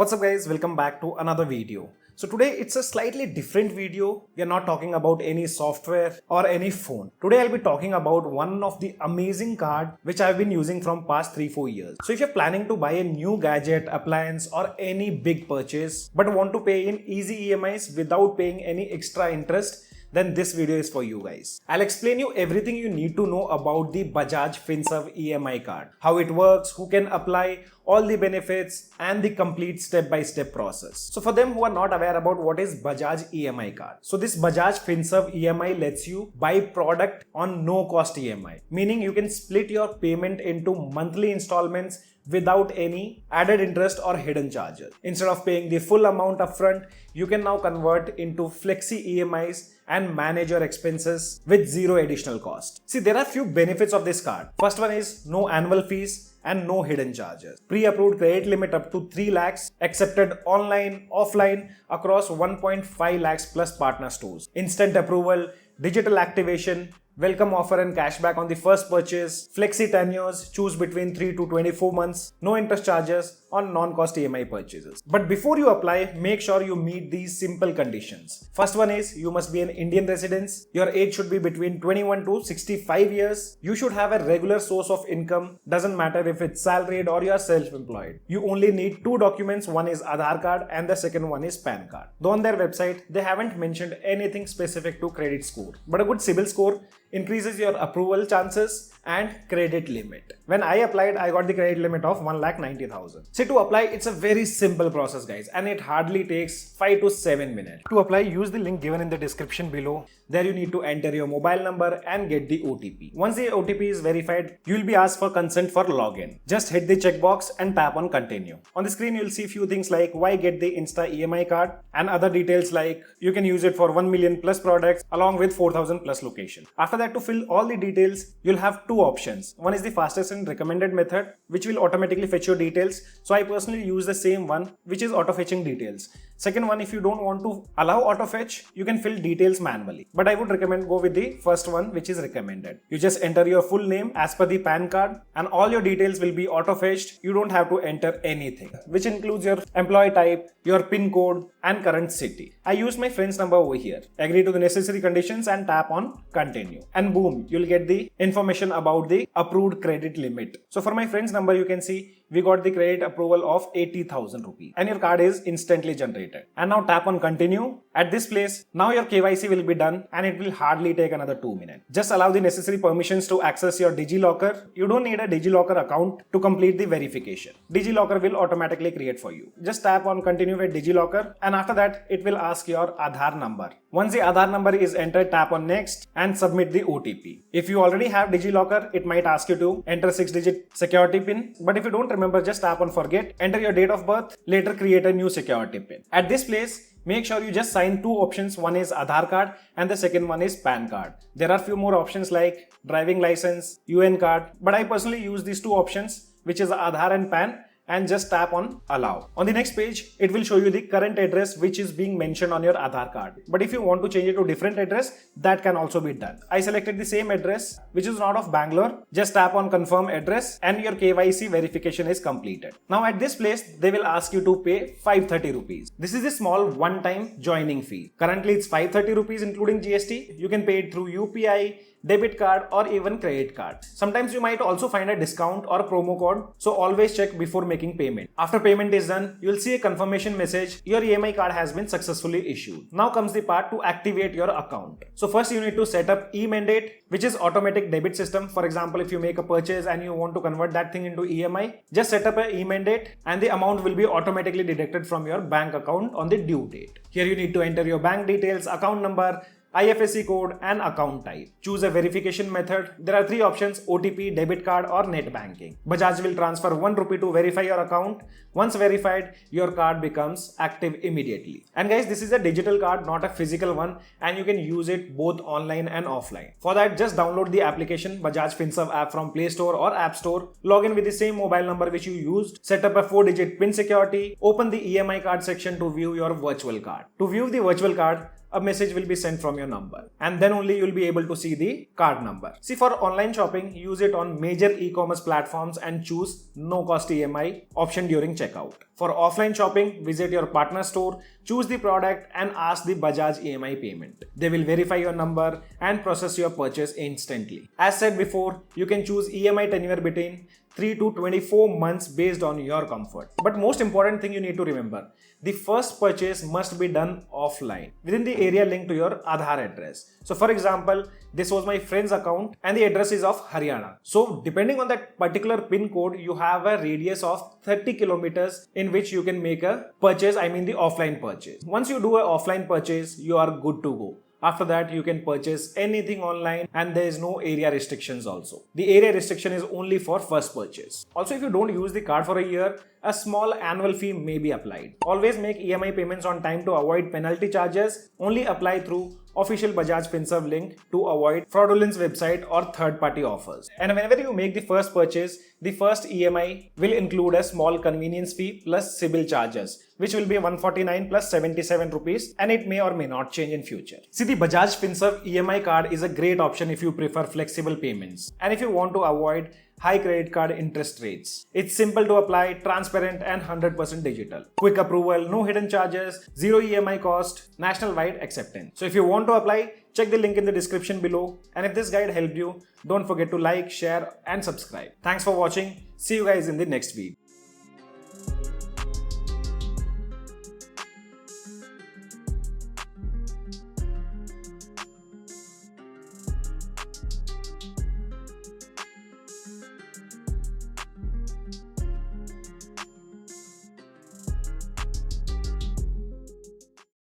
What's up guys, welcome back to another video. So today it's a slightly different video. We are not talking about any software or any phone. Today I'll be talking about one of the amazing card which I've been using from past 3-4 years. So if you're planning to buy a new gadget, appliance or any big purchase but want to pay in easy EMIs without paying any extra interest, then this video is for you guys. I'll explain you everything you need to know about the Bajaj Finserv EMI card, how it works, who can apply, all the benefits and the complete step-by-step process. So for them who are not aware about what is Bajaj EMI card. So this Bajaj Finserv EMI lets you buy product on no cost EMI, meaning you can split your payment into monthly installments without any added interest or hidden charges. Instead of paying the full amount upfront, you can now convert into flexi EMIs and manage your expenses with zero additional cost. See, there are few benefits of this card. First one is no annual fees and no hidden charges. Pre-approved credit limit up to 3 lakhs, accepted online, offline across 1.5 lakhs plus partner stores. Instant approval, digital activation, welcome offer and cashback on the first purchase, flexi tenures, choose between 3 to 24 months, no interest charges on non-cost EMI purchases. But before you apply, make sure you meet these simple conditions. First one is you must be an Indian resident. Your age should be between 21 to 65 years. You should have a regular source of income. Doesn't matter if it's salaried or you are self-employed. You only need 2 documents. One is Aadhaar card and the second one is PAN card. Though on their website, they haven't mentioned anything specific to credit score. But a good CIBIL score increases your approval chances and credit limit. When I applied, I got the credit limit of 1,90,000. See, to apply, it's a very simple process guys, and it hardly takes 5 to 7 minutes. To apply, use the link given in the description below. There you need to enter your mobile number and get the OTP. Once the OTP is verified, you will be asked for consent for login. Just hit the checkbox and tap on continue. On the screen, you'll see few things like why get the Insta EMI card and other details like you can use it for 1 million plus products along with 4,000 plus location. After that, to fill all the details, you'll have 2 options. One is the fastest and recommended method, which will automatically fetch your details. So I personally use the same one, which is auto fetching details. Second one, if you don't want to allow auto fetch, you can fill details manually. But I would recommend go with the first one, which is recommended. You just enter your full name as per the PAN card and all your details will be auto fetched. You don't have to enter anything, which includes your employee type, your PIN code and current city. I use my friend's number over here. Agree to the necessary conditions and tap on continue. And boom, you'll get the information about the approved credit limit. So for my friend's number, you can see we got the credit approval of 80,000 rupees and your card is instantly generated. And now tap on continue. At this place, now your KYC will be done and it will hardly take another 2 minutes. Just allow the necessary permissions to access your DigiLocker. You don't need a DigiLocker account to complete the verification. DigiLocker will automatically create for you. Just tap on continue with DigiLocker and after that, it will ask your Aadhaar number. Once the Aadhaar number is entered, tap on next and submit the OTP. If you already have DigiLocker, it might ask you to enter 6-digit security PIN. But if you don't remember, just tap on forget, enter your date of birth, later create a new security PIN. At this place, make sure you just sign 2 options. One is Aadhaar card and the second one is PAN card. There are few more options like driving license, UN card, but I personally use these 2 options, which is Aadhaar and PAN, and just tap on allow. On the next page, it will show you the current address which is being mentioned on your Aadhaar card. But if you want to change it to different address, that can also be done. I selected the same address which is not of Bangalore. Just tap on confirm address and your KYC verification is completed. Now at this place, they will ask you to pay 530 rupees. This is a small one-time joining fee. Currently it's 530 rupees including GST. You can pay it through UPI, debit card or even credit card. Sometimes you might also find a discount or promo code, so always check before making payment. After payment is done, you will see a confirmation message. Your EMI card has been successfully issued. Now comes the part to activate your account. So first you need to set up e-mandate, which is automatic debit system. For example, if you make a purchase and you want to convert that thing into EMI, just set up an e-mandate and the amount will be automatically deducted from your bank account on the due date. Here you need to enter your bank details, account number, IFSC code and account type. Choose a verification method. There are 3 options: OTP, debit card or net banking. Bajaj will transfer 1 rupee to verify your account. Once verified, your card becomes active immediately. And guys, this is a digital card, not a physical one, and you can use it both online and offline. For that, just download the application Bajaj Finserv app from Play Store or App Store. Log in with the same mobile number which you used. Set up a 4-digit PIN security. Open the EMI card section to view your virtual card. To view the virtual card, a message will be sent from your number, and then only you'll be able to see the card number. See, for online shopping, use it on major e-commerce platforms and choose no cost EMI option during checkout. For offline shopping, visit your partner store, choose the product and ask the Bajaj EMI payment. They will verify your number and process your purchase instantly. As said before, you can choose EMI tenure between 3 to 24 months based on your comfort. But most important thing you need to remember, the first purchase must be done offline within the area linked to your Aadhaar address. So for example, this was my friend's account and the address is of Haryana. So depending on that particular pin code, you have a radius of 30 kilometers in which you can make a purchase, I mean the offline purchase. Once you do an offline purchase, you are good to go. After that, you can purchase anything online and there is no area restrictions also. The area restriction is only for first purchase. Also, if you don't use the card for a year, a small annual fee may be applied. Always make EMI payments on time to avoid penalty charges. Only apply through official Bajaj Finserv link to avoid fraudulent website or third-party offers. And whenever you make the first purchase, the first EMI will include a small convenience fee plus CIBIL charges, which will be 149 plus 77 rupees, and it may or may not change in future. See, the Bajaj Finserv EMI card is a great option if you prefer flexible payments and if you want to avoid high credit card interest rates. It's simple to apply, transparent and 100% digital. Quick approval, no hidden charges, zero EMI cost, national-wide acceptance. So if you want to apply, check the link in the description below. And if this guide helped you, don't forget to like, share and subscribe. Thanks for watching. See you guys in the next video.